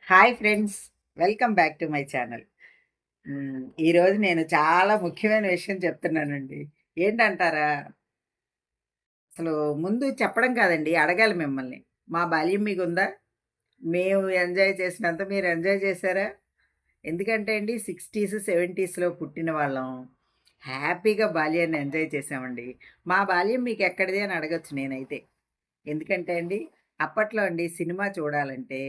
Hi friends, welcome back to my channel. ఈరోజు నేను చాలా ముఖ్యమైన విషయం చెప్తున్నానండి. ఏంటంటారా? అసలు ముందు చెప్పడం కాదండి, అడగాలి మిమ్మల్ని. మా బాల్యం మీకుందా? మేము ఎంజాయ్ చేసినంత మీరు ఎంజాయ్ చేశారా? ఎందుకంటే అండి 60స్, 70స్‌లో పుట్టిన వాళ్ళం. హ్యాపీగా బాల్యాన్ని ఎంజాయ్ చేశామండి. మా బాల్యం మీకెక్కడిది అని అడగొచ్చు నేనైతే. ఎందుకంటే అండి, అప్పట్లో అండి సినిమా చూడాలంటే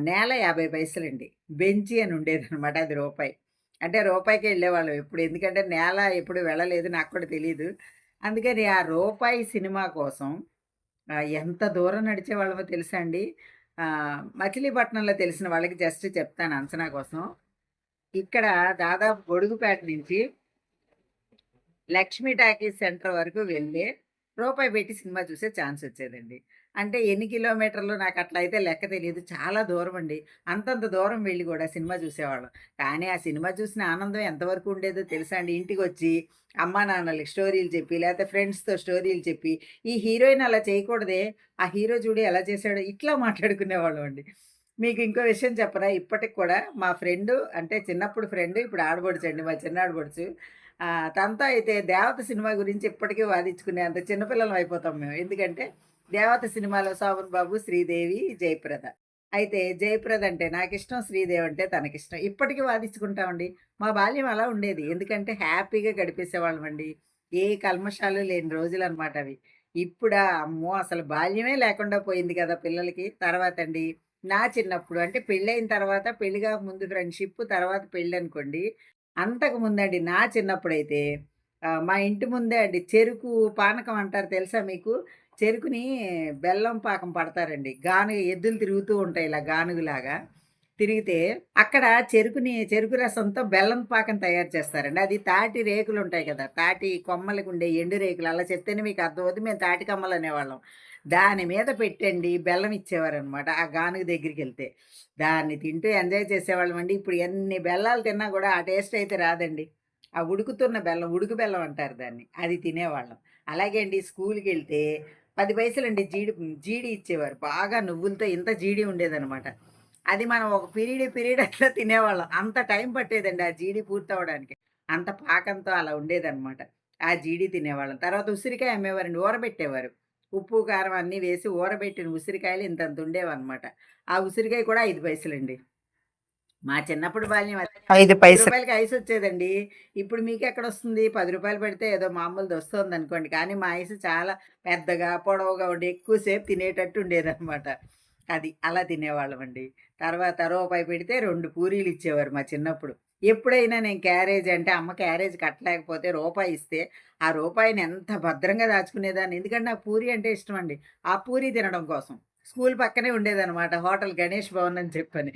నేల 50 పైసలండి. బెంచి అని ఉండేదనమాట. అది రూపాయి. అంటే రూపాయికే ఎళ్ళేవాళ్ళం ఎప్పుడు. ఎందుకంటే నేల ఎప్పుడు వెళ్ళలేదు. నాకు కూడా తెలీదు. అందుకని ఆ రూపాయి సినిమా కోసం ఎంత దూరం నడిచేవాళ్ళమో తెలుసా అండి? మచిలీపట్నంలో తెలిసిన వాళ్ళకి జస్ట్ చెప్తాను అంచనా కోసం. ఇక్కడ దాదాపు గొడుగుపేట నుంచి లక్ష్మీ టాకీస్ సెంటర్ వరకు వెళ్ళి, రూపాయి పెట్టి సినిమా చూసే ఛాన్సొచ్చేదండి. అంటే ఎన్ని కిలోమీటర్లు నాకట్లయితే లెక్క తెలీదు. చాలా దూరమండి. అంతంత దూరం వెళ్లి గూడా సినిమా చూసేవాళ్ళం. కానీ ఆ సినిమా చూసిన ఆనందం ఎంతవరకు ఉండేదో తెలుసా అండి? ఇంటికొచ్చి అమ్మానాన్నలకి స్టోరీలు చెప్పి, లేతే ఫ్రెండ్స్‌తో స్టోరీలు చెప్పి, ఈ హీరోయిన్ అలా చేయకూడదే, ఆ హీరో చూడు ఎలా చేశాడో, ఇట్లా మాట్లాడుకునేవాళ్ళమండి. మీకు ఇంకో విషయం చెప్పనా? ఇప్పటికి కూడా మా ఫ్రెండు అంటే చిన్నప్పుడు ఫ్రెండు, ఇప్పుడు ఆడపడుచండి, మా చిన్న ఆడపడుచు. తనతో అయితే 'దేవత' సినిమా గురించి ఇప్పటికీ వాదించుకునేంత చిన్న పిల్లలం అయిపోతాం మేము. ఎందుకంటే 'దేవత' సినిమాలో శోభన్ బాబు, శ్రీదేవి, జయప్రద. అయితే జయప్రద అంటే నాకిష్టం, శ్రీదేవి అంటే తనకిష్టం. ఇప్పటికి వాదించుకుంటామండి. మా బాల్యం అలా ఉండేది. ఎందుకంటే హ్యాపీగా గడిపేసేవాళ్ళమండి. ఏ కల్మషాలు లేని రోజులనమాట అవి. ఇప్పుడా అమ్మో! అసలు బాల్యమే లేకుండా పోయింది కదా పిల్లలకి. తర్వాతండి నా చిన్నప్పుడు అంటే పెళ్ళైన తర్వాత, పెళ్లి కాకముందు ఫ్రెండ్‌షిప్, తర్వాత పెళ్ళనుకోండి. అంతకు ముందండి నా చిన్నప్పుడైతే మా ఇంటి ముందే అండి చెరుకు పానకం అంటారు తెలుసా మీకు? చెరుకుని బెల్లం పాకం పడతారండి. ఎద్దులు తిరుగుతూ ఉంటాయి ఇలా గానుగలాగా. తిరిగితే అక్కడ చెరుకు రసంతో బెల్లం పాకం తయారు చేస్తారండి. అది తాటి రేకులుంటాయి కదా! తాటి కొమ్మలకుండే ఎండు రేకులు అలా చెప్తేనే మీకు అర్థమవుద్ది. మేము తాటి కమ్మలనేవాళ్ళం. దాని మీద పెట్టండి బెల్లం ఇచ్చేవారనమాట. ఆ గానుగ దగ్గరికెళ్తే. దాన్ని తింటూ ఎంజాయ్ చేసేవాళ్ళమండి. ఇప్పుడు ఎన్ని బెల్లాలు తిన్నా గూడా ఆ టేస్ట్ అయితే రాదండి. ఆ ఉడుకుతున్న బెల్లం, ఉడుకు బెల్లం అంటారు దాన్ని. అది తినేవాళ్ళం. అలాగే అండి స్కూలుకెళ్తే 10 పైసలండి జీడి ఇచ్చేవారు. బాగా నువ్వులతో ఇంత జీడి ఉండేదనమాట. అది మనం ఒక పీరియడ్ అట్లా తినేవాళ్ళం. అంత టైం పట్టేదండి ఆ జీడి పూర్తవ్వడానికి. అంత పాకంతో అలా ఉండేదనమాట. ఆ జీడి తినేవాళ్ళం. తర్వాత ఉసిరికాయ అమ్మేవారండి. ఊరబెట్టేవారు. ఉప్పు, కారం అన్నీ వేసి ఊరబెట్టిన ఉసిరికాయలు ఇంతంత ఉండేవన్నమాట. ఆ ఉసిరికాయ కూడా 5 పైసలండి. మా చిన్నప్పుడు బాల్యం అది. 5 పైసలు. రూ. 5కి ఐసొచ్చేదండి. ఇప్పుడు మీకెక్కడొస్తుంది? రూ. 10 పెడితే ఏదో మామూలుదొస్తోందనుకోండి. కానీ మా ఐస్ చాలా పెద్దగా, పొడవుగా ఉండి ఎక్కువ సేపు తినేటట్టు ఉండేదనమాట. అది. అలా తినేవాళ్ళమండి. తర్వాత రూపాయి పెడితే 2 పూరీలిచ్చేవారు మా చిన్నప్పుడు. ఎప్పుడైనా నేను క్యారేజ్ అంటే అమ్మ క్యారేజ్ కట్టలేకపోతే రూపాయి ఇస్తే, ఆ రూపాయిని ఎంత భద్రంగా దాచుకునేదాన్ని. ఎందుకంటే నాకు పూరి అంటే ఇష్టమండి. ఆ పూరి తినడం కోసం. స్కూల్ పక్కనే ఉండేదనమాట హోటల్ గణేష్ భవన్ అని చెప్పని.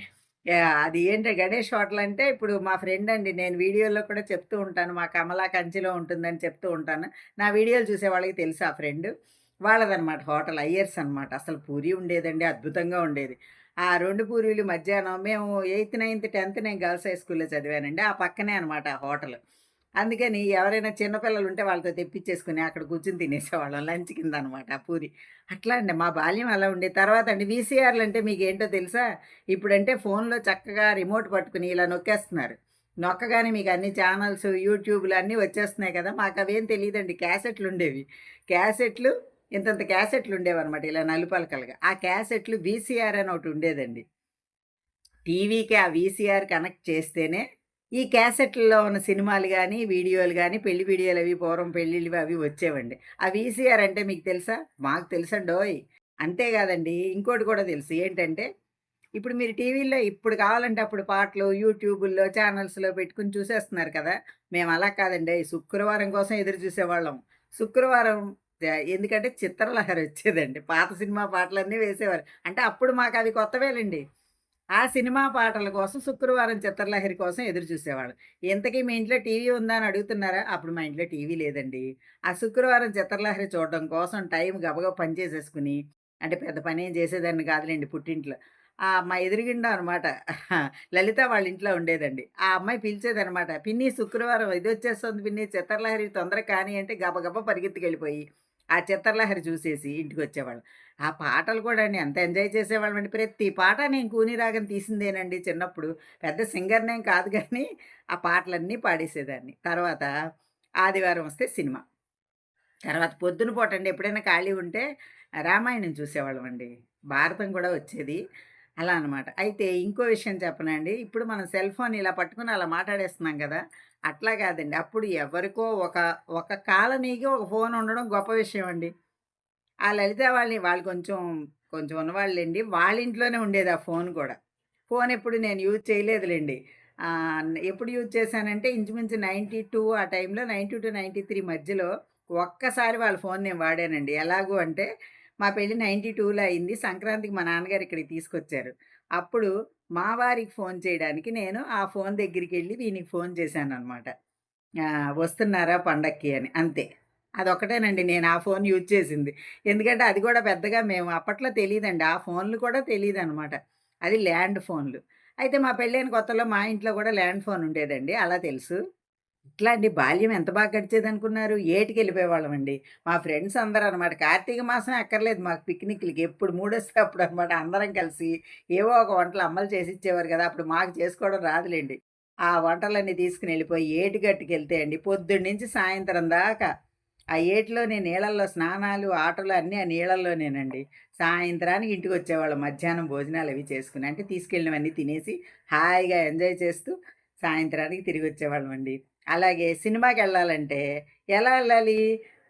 అది ఏంటి గణేష్ హోటల్ అంటే ఇప్పుడు మా ఫ్రెండ్ అండి. నేను వీడియోలో కూడా చెప్తూ ఉంటాను. మా కమలా కంచిలో ఉంటుందని చెప్తూ ఉంటాను. నా వీడియోలు చూసే వాళ్ళకి తెలుసు ఆ ఫ్రెండ్. వాళ్ళదనమాట హోటల్ అయ్యర్స్ అనమాట. అసలు పూరి ఉండేదండి. అద్భుతంగా ఉండేది. ఆ 2 పూరీలు మధ్యాహ్నం మేము 8థ్, 9థ్, 10థ్ నేను గర్ల్స్ హై స్కూల్‌లో చదివానండి. ఆ పక్కనే అనమాట ఆ హోటల్. అందుకని ఎవరైనా చిన్న పిల్లలుంటే వాళ్ళతో తెప్పిచ్చేసుకొని అక్కడ కూర్చొని తినేసేవాళ్ళం. లంచ్ కిందనమాట ఆ పూరి. అట్లా అండి మా బాల్యం అలా ఉండేది. తర్వాతండి వీసీఆర్‌లంటే మీకేంటో తెలుసా? ఇప్పుడంటే ఫోన్‌లో చక్కగా రిమోట్ పట్టుకుని ఇలా నొక్కేస్తున్నారు. నొక్కగానే మీకు అన్ని ఛానల్స్, యూట్యూబ్‌లు అన్నీ వచ్చేస్తున్నాయి కదా! మాకవేం తెలీదండి. క్యాసెట్లుండేవి. క్యాసెట్లు ఇంతంత క్యాసెట్లుండేవనమాట ఇలా నలుపలకలుగా. ఆ క్యాసెట్లు వీసీఆర్ అని ఒకటుండేదండి. టీవీకి ఆ వీసీఆర్ కనెక్ట్ చేస్తేనే, ఈ క్యాసెట్‌ల్లో ఉన్న సినిమాలు గాని, వీడియోలు గాని, పెళ్లి వీడియోలవి పూర్వం పెళ్ళిళ్ళవి అవి వచ్చేవండి. ఆ వీసీఆర్ అంటే మీకు తెలుసా? మాకు తెలుసండోయ్! అంతే గాదండి, ఇంకోటి కూడా తెలుసు. ఏంటంటే, ఇప్పుడు మీరు టీవీల్లో ఇప్పుడు కావాలంటే అప్పుడు పాటలు, యూట్యూబుల్లో, ఛానల్స్‌లో పెట్టుకొని చూసేస్తున్నారు కదా! మేము అలా కాదండోయ్! శుక్రవారం కోసం ఎదురు చూసేవాళ్ళం. శుక్రవారం ఎందుకంటే చిత్రలహరి వచ్చేదండి. పాత సినిమా పాటలన్నీ వేసేవారు. అంటే అప్పుడు మాకవి కొత్తవేలెండి. ఆ సినిమా పాటల కోసం శుక్రవారం చిత్రలహరి కోసం ఎదురు చూసేవాళ్ళం. ఇంతకీ మీ ఇంట్లో టీవీ ఉందా అని అడుగుతున్నారా? అప్పుడు మా ఇంట్లో టీవీ లేదండి. ఆ శుక్రవారం చిత్రలహరి చూడడం కోసం టైం గబగబా పని చేసేసుకుని, అంటే పెద్ద పనేం చేసేదాన్ని కాదులెండి పుట్టింట్లో. మా ఎదురుగుండా అనమాట లలిత వాళ్ళ ఇంట్లో ఉండేదండి. ఆ అమ్మాయి పిలిచేదనమాట. "పిన్ని శుక్రవారం ఇదొచ్చేస్తుంది పిన్ని చిత్రలహరి తొందరగా కానీ" అంటే గబగబా పరిగెత్తుకెళ్ళిపోయి, ఆ చిత్రలహరి చూసేసి ఇంటికొచ్చేవాళ్ళం. ఆ పాటలు కూడా అండి ఎంత ఎంజాయ్ చేసేవాళ్ళమండి. ప్రతి పాట నేను కూని రాగం తీసిందేనండి చిన్నప్పుడు. పెద్ద సింగర్‌నేం కాదు గానీ, ఆ పాటలన్నీ పాడేసేదాన్ని. తర్వాత ఆదివారం వస్తే సినిమా. తర్వాత పొద్దున పూటండి ఎప్పుడైనా ఖాళీ ఉంటే రామాయణం చూసేవాళ్ళమండి. భారతం కూడా వచ్చేది. అలా అనమాట. అయితే ఇంకో విషయం చెప్పనాండి, ఇప్పుడు మనం సెల్ ఫోన్ ఇలా పట్టుకొని అలా మాట్లాడేస్తున్నాం గదా! అట్లా కాదండి. అప్పుడు ఎవరికో ఒక కాలనీకి ఒక ఫోన్ ఉండడం గొప్ప విషయం అండి. ఆ లలిత వాళ్ళు కొంచెం ఉన్నవాళ్ళండి. వాళ్ళ ఇంట్లోనే ఉండేది ఆ ఫోన్ కూడా. ఫోన్ ఎప్పుడు నేను యూజ్ చేయలేదులెండి. ఎప్పుడు యూజ్ చేశానంటే ఇంచుమించు 92 ఆ టైంలో 92-93 మధ్యలో ఒక్కసారి వాళ్ళ ఫోన్ నేను వాడానండి. ఎలాగూ అంటే మా పెళ్లి 92లో అయింది. సంక్రాంతికి మా నాన్నగారు ఇక్కడికి తీసుకొచ్చారు. అప్పుడు మా వారికి ఫోన్ చేయడానికి నేను ఆ ఫోన్ దగ్గరికెళ్ళి వీనికి ఫోన్ చేశాననమాట. వస్తున్నారా పండక్కి అని. అంతే. అదొక్కటేనండి నేను ఆ ఫోన్ యూజ్ చేసింది. ఎందుకంటే అది కూడా పెద్దగా మేము అప్పట్లో తెలీదండి. ఆ ఫోన్‌లు కూడా తెలీదనమాట. అది ల్యాండ్ ఫోన్‌లు. అయితే మా పెళ్ళైన కొత్తలో మా ఇంట్లో కూడా ల్యాండ్ ఫోన్ ఉండేదండి. అలా తెలుసు. ఇట్లా అండి బాల్యం ఎంత బాగా గడిచేదనుకున్నారు? ఏటికెళ్ళిపోయేవాళ్ళమండి. మా ఫ్రెండ్స్ అందరూ అనమాట. కార్తీక మాసమే అక్కర్లేదు మాకు పిక్నిక్‌లకి. ఎప్పుడు మూడొస్తే అప్పుడనమాట అందరం కలిసి ఏవో ఒక వంటలు అమ్మలు చేసిచ్చేవారు గదా! అప్పుడు మాకు చేసుకోవడం రాదులెండి. ఆ వంటలన్నీ తీసుకొని ఎళ్ళిపోయి ఏటిగట్టుకెళ్తే అండి పొద్దున్నుంచి సాయంత్రం దాకా ఆ ఏటిలోనే నీళ్ళల్లో స్నానాలు, ఆటలు అన్నీ ఆ నీళ్ళల్లోనేనండి. సాయంత్రానికి ఇంటికొచ్చేవాళ్ళం మధ్యాహ్నం భోజనాలవి చేసుకొని. అంటే తీసుకెళ్ళినవన్నీ తినేసి హాయిగా ఎంజాయ్ చేస్తూ సాయంత్రానికి తిరిగొచ్చేవాళ్ళమండి. అలాగే సినిమాకెళ్ళాలంటే ఎలా ఎళ్ళాలి?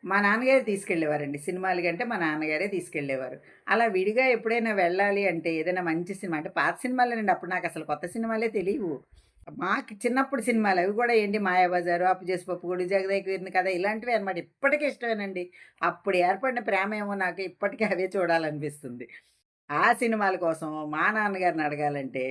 మా నాన్నగారే తీసుకెళ్ళేవారండి. సినిమాలకంటే మా నాన్నగారే తీసుకెళ్ళేవారు. అలా విడిగా ఎప్పుడైనా వెళ్ళాలి అంటే ఏదైనా మంచి సినిమా అంటే పాత సినిమాలేనండి. అప్పుడు నాకసలు కొత్త సినిమాలే తెలీవు. మాకు చిన్నప్పుడు సినిమాలు అవి కూడా ఏంటి 'మాయాబజారు', 'అప్పుజేసి పప్పుగూడు', 'జగదేక వీరుని కథ' ఇలాంటివే అనమాట. ఇప్పటికి ఇష్టమేనండి. అప్పుడు ఏర్పడిన ప్రేమేమో నాకు ఇప్పటికి అవే చూడాలనిపిస్తుంది. ఆ సినిమాల కోసం మా నాన్నగారిని అడగాలంటే,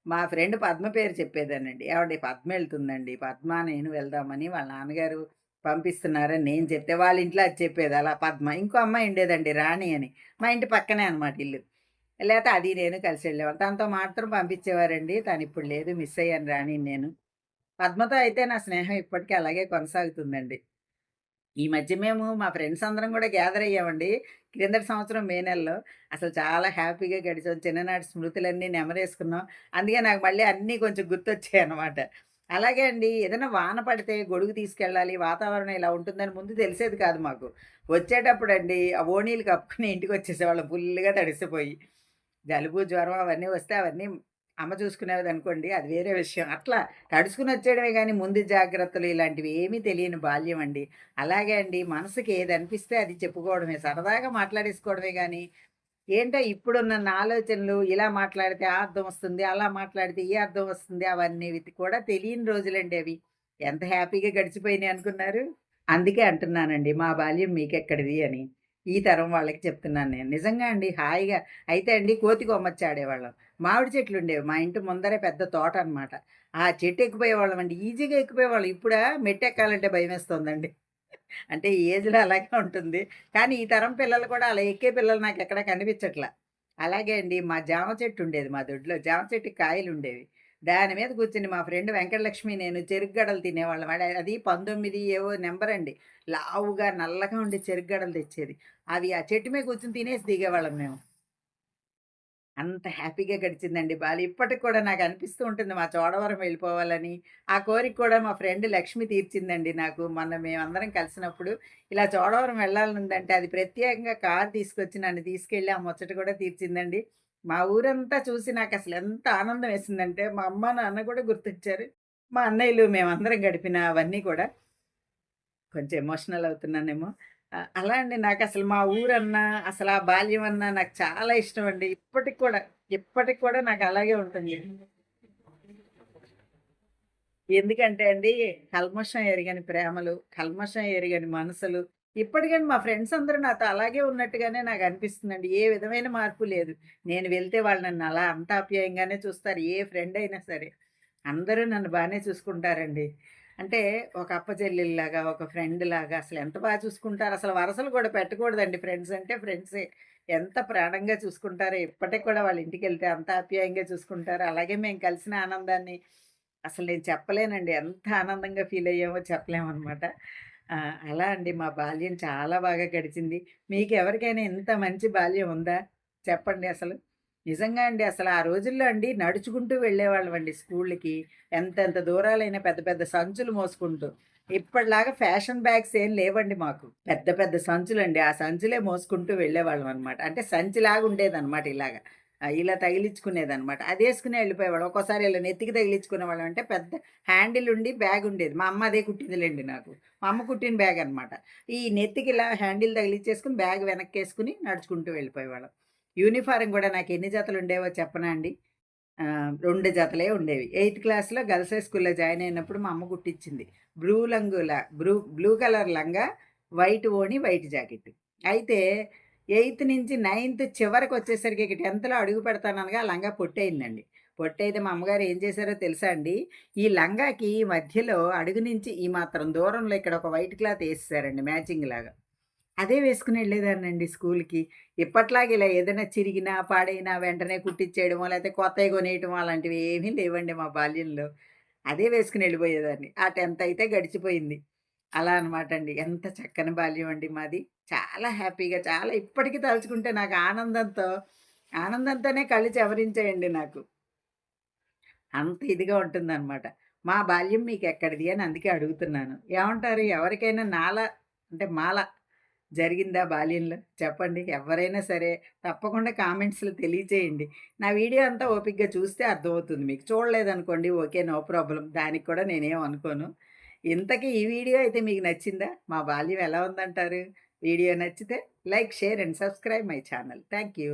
మా ఫ్రెండ్ పద్మ పేరు చెప్పేదానండి. "ఏవండీ పద్మ ఎళ్తుందండి. పద్మ, నేను వెళ్దామని వాళ్ళ నాన్నగారు పంపిస్తున్నారని" నేను చెప్తే, వాళ్ళ ఇంట్లో అది చెప్పేది అలా పద్మ. ఇంకో అమ్మాయి ఉండేదండి రాణి అని. మా ఇంటి పక్కనే అనమాట ఇల్లు. లేతే అది నేను కలిసి వెళ్ళేవాళ్ళం. తనతో మాత్రం పంపించేవారండి. తనిప్పుడు లేదు. మిస్ అయ్యాను రాణిని నేను. పద్మతో అయితే నా స్నేహం ఇప్పటికి అలాగే కొనసాగుతుందండి. ఈ మధ్య మేము మా ఫ్రెండ్స్ అందరం గూడా గ్యాదర్ అయ్యామండి. క్రిందటి సంవత్సరం మే నెలలో. అసలు చాలా హ్యాపీగా గడిచాం. చిన్ననాటి స్మృతులన్నీ నెమరేసుకున్నాం. అందుకే నాకు మళ్ళీ అన్నీ కొంచెం గుర్తొచ్చాయనమాట. అలాగే అండి ఏదైనా వాన పడితే గొడుగు తీసుకెళ్ళాలి, వాతావరణం ఇలా ఉంటుందని ముందు తెలిసేది కాదు మాకు. వచ్చేటప్పుడండి ఆ ఓణీలు కప్పుకొని ఇంటికొచ్చేసేవాళ్ళం ఫుల్లుగా తడిసిపోయి. జలుబు, జ్వరం అవన్నీ వస్తే అవన్నీ అమ్మ చూసుకునేదనుకోండి అది వేరే విషయం. అట్లా తడుసుకొనొచ్చేయడమే గానీ ముందు జాగ్రత్తలు ఇలాంటివి ఏమీ తెలియని బాల్యం అండి. అలాగే అండి మనసుకి ఏదనిపిస్తే అది చెప్పుకోవడమే. సరదాగా మాట్లాడేసుకోవడమే గానీ, ఏంటో ఇప్పుడున్న నా ఆలోచనలు ఇలా మాట్లాడితే ఆ అర్థం వస్తుంది, అలా మాట్లాడితే ఈ అర్థం వస్తుంది అవన్నీ కూడా తెలియని రోజులండి అవి. ఎంత హ్యాపీగా గడిచిపోయినాయి అనుకున్నారు? అందుకే అంటున్నానండి మా బాల్యం మీకెక్కడిది అని. ఈ తరం వాళ్ళకి చెప్తున్నాను నేను. నిజంగా అండి హాయిగా అయితే అండి కోతి కొమ్మచ్చి ఆడేవాళ్ళం. మామిడి చెట్లుండేవి. మా ఇంటి ముందరే పెద్ద తోటనమాట. ఆ చెట్టు ఎక్కిపోయేవాళ్ళమండి. ఈజీగా ఎక్కిపోయేవాళ్ళం. ఇప్పుడా మెట్టెక్కాలంటే భయమేస్తోందండి. అంటే ఈ ఏజ్‌లో అలాగే ఉంటుంది. కానీ ఈ తరం పిల్లలు కూడా అలా ఎక్కే పిల్లలు నాకెక్కడా కనిపించట్లా. అలాగే అండి మా జామ చెట్టు ఉండేది మా దొడ్లో. జామ చెట్టుకి కాయలుండేవి. దాని మీద కూర్చొని మా ఫ్రెండ్ వెంకటలక్ష్మి నేను చెరుకు గడలు తినేవాళ్ళం. అది 19 ఏవో నంబరండి. లావుగా నల్లగా ఉండే చెరుకు గడలు తెచ్చేది. అవి ఆ చెట్టు మీద కూర్చొని తినేసి దిగేవాళ్ళం మేము. అంత హ్యాపీగా గడిచిందండి బాల్యం. ఇప్పటికి కూడా నాకనిపిస్తూ ఉంటుంది మా చోడవరం వెళ్ళిపోవాలని. ఆ కోరిక కూడా మా ఫ్రెండ్ లక్ష్మి తీర్చిందండి నాకు. మొన్న మేమందరం కలిసినప్పుడు ఇలా చోడవరం వెళ్ళాలనుందంటే అది ప్రత్యేకంగా కారు తీసుకొచ్చి నన్ను తీసుకెళ్ళి ఆ ముచ్చట కూడా తీర్చిందండి. మా ఊరంతా చూసి నాకసలు ఎంత ఆనందం వేసిందంటే మా అమ్మ, నాన్న కూడా గుర్తొచ్చారు. మా అన్నయ్యలు మేమందరం గడిపిన అవన్నీ కూడా కొంచెం ఎమోషనల్ అవుతున్నానేమో. అలా అండి నాకసలు మా ఊరన్నా, అసలు ఆ బాల్యం అన్నా నాకు చాలా ఇష్టమండి. ఇప్పటికి కూడా నాకు అలాగే ఉంటుంది. ఎందుకంటే అండి, కల్మషం ఎరుగని ప్రేమలు, కల్మషం ఎరుగని మనసులు, ఇప్పటికండి మా ఫ్రెండ్స్ అందరూ నాతో అలాగే ఉన్నట్టుగానే నాకనిపిస్తుందండి. ఏ విధమైన మార్పు లేదు. నేను వెళ్తే వాళ్ళు నన్ను అలా అంత ఆప్యాయంగానే చూస్తారు. ఏ ఫ్రెండ్ అయినా సరే. అందరూ నన్ను బానే చూసుకుంటారండి. అంటే ఒక అప్పచెల్లెల్లాగా, ఒక ఫ్రెండ్‌లాగా అసలు ఎంత బా చూసుకుంటారో అసలు వరసలు కూడా పెట్టకూడదండి. ఫ్రెండ్స్ అంటే ఫ్రెండ్సే. ఎంత ప్రాణంగా చూసుకుంటారో ఇప్పటికి కూడా వాళ్ళ ఇంటికెళ్తే అంత ఆప్యాయంగా చూసుకుంటారో, అలాగే మేము కలిసిన ఆనందాన్ని అసలు నేను చెప్పలేనండి. ఎంత ఆనందంగా ఫీల్ అయ్యామో చెప్పలేమనమాట. ఆ! అలా అండి మా బాల్యం చాలా బాగా గడిచింది. మీకెవరికైనా ఇంత మంచి బాల్యం ఉందా? చెప్పండి అసలు. నిజంగా అండి అసలు ఆ రోజుల్లో అండి నడుచుకుంటూ వెళ్ళేవాళ్ళమండి స్కూళ్ళకి. ఎంతెంత దూరాలైనా పెద్ద పెద్ద సంచులు మోసుకుంటూ. ఇప్పటిలాగా ఫ్యాషన్ బ్యాగ్స్ ఏం లేవండి మాకు. పెద్ద పెద్ద సంచులండి. ఆ సంచులే మోసుకుంటూ వెళ్ళేవాళ్ళమనమాట. అంటే సంచిలాగా ఉండేదనమాట ఇలాగ. ఇలా తగిలించుకునేదనమాట. అదేసుకునే వెళ్ళిపోయేవాళ్ళం. ఒక్కోసారి ఇలా నెత్తికి తగిలించుకునేవాళ్ళం. అంటే పెద్ద హ్యాండిల్ ఉండి బ్యాగ్ ఉండేది. మా అమ్మ అదే కుట్టిందిలెండి నాకు. మా అమ్మ కుట్టిన బ్యాగ్ అనమాట. ఈ నెత్తికి ఇలా హ్యాండిల్ తగిలిచ్చేసుకొని బ్యాగ్ వెనక్కేసుకొని నడుచుకుంటూ వెళ్ళిపోయేవాళ్ళం. యూనిఫార్మ్ గూడా నాకెన్ని జతలుండేవో చెప్పనా అండి? 2 జతలే ఉండేవి. ఎయిత్ క్లాస్‌లో గర్ల్స్ హై స్కూల్‌లో జాయిన్ అయినప్పుడు మా అమ్మ కుట్టిచ్చింది. బ్లూ కలర్ లంగా, వైట్ ఓణి, వైట్ జాకెట్. అయితే ఎయిత్ నుంచి నైన్త్ చివరకొచ్చేసరికి ఇక 10థ్‌లో అడుగు పెడతాననగా ఆ లంగా పొట్టయిందండి. పొట్టయితే మా అమ్మగారు ఏం చేశారో తెలుసా అండి? ఈ లంగాకి మధ్యలో అడుగు నుంచి ఈ మాత్రం దూరంలో ఇక్కడ ఒక వైట్ క్లాత్ ఏసేసారండి మ్యాచింగ్‌లాగా. అదే వేసుకొని ఎళ్ళేదాన్నండి స్కూలుకి. ఇప్పట్లాగా ఇలా ఏదైనా చిరిగినా, పాడైనా వెంటనే కుట్టిచ్చేయడమో, లేతే కొత్తయి కొనేయటమో అలాంటివి ఏమీ లేవండి మా బాల్యంలో. అదే వేసుకొని ఎళ్ళిపోయేదాన్ని. ఆ 10థ్ అయితే గడిచిపోయింది. అలా అనమాటండి. ఎంత చక్కని బాల్యం అండి మాది. చాలా హ్యాపీగా చాలా ఇప్పటికి తలుచుకుంటే నాకు ఆనందంతోనే కళ్ళు చెమరించాయండి నాకు. అంత ఇదిగా ఉంటుందనమాట. మా బాల్యం మీకెక్కడిది అని అందుకే అడుగుతున్నాను. ఏమంటారు? ఎవరికైనా అంటే మాలా జరిగిందా బాల్యంలో? చెప్పండి. ఎవ్వరైనా సరే తప్పకుండా కామెంట్స్‌లో తెలియచేయండి. నా వీడియో అంతా ఓపికగా చూస్తే అర్థమవుతుంది మీకు. చూడలేదనుకోండి ఓకే. No problem. దానికి కూడా నేనేం అనుకోను. ఇంతకీ ఈ వీడియో అయితే మీకు నచ్చిందా? మా బాల్యం ఎలా ఉందంటారు? వీడియో నచ్చితే like, share and subscribe my channel. Thank you.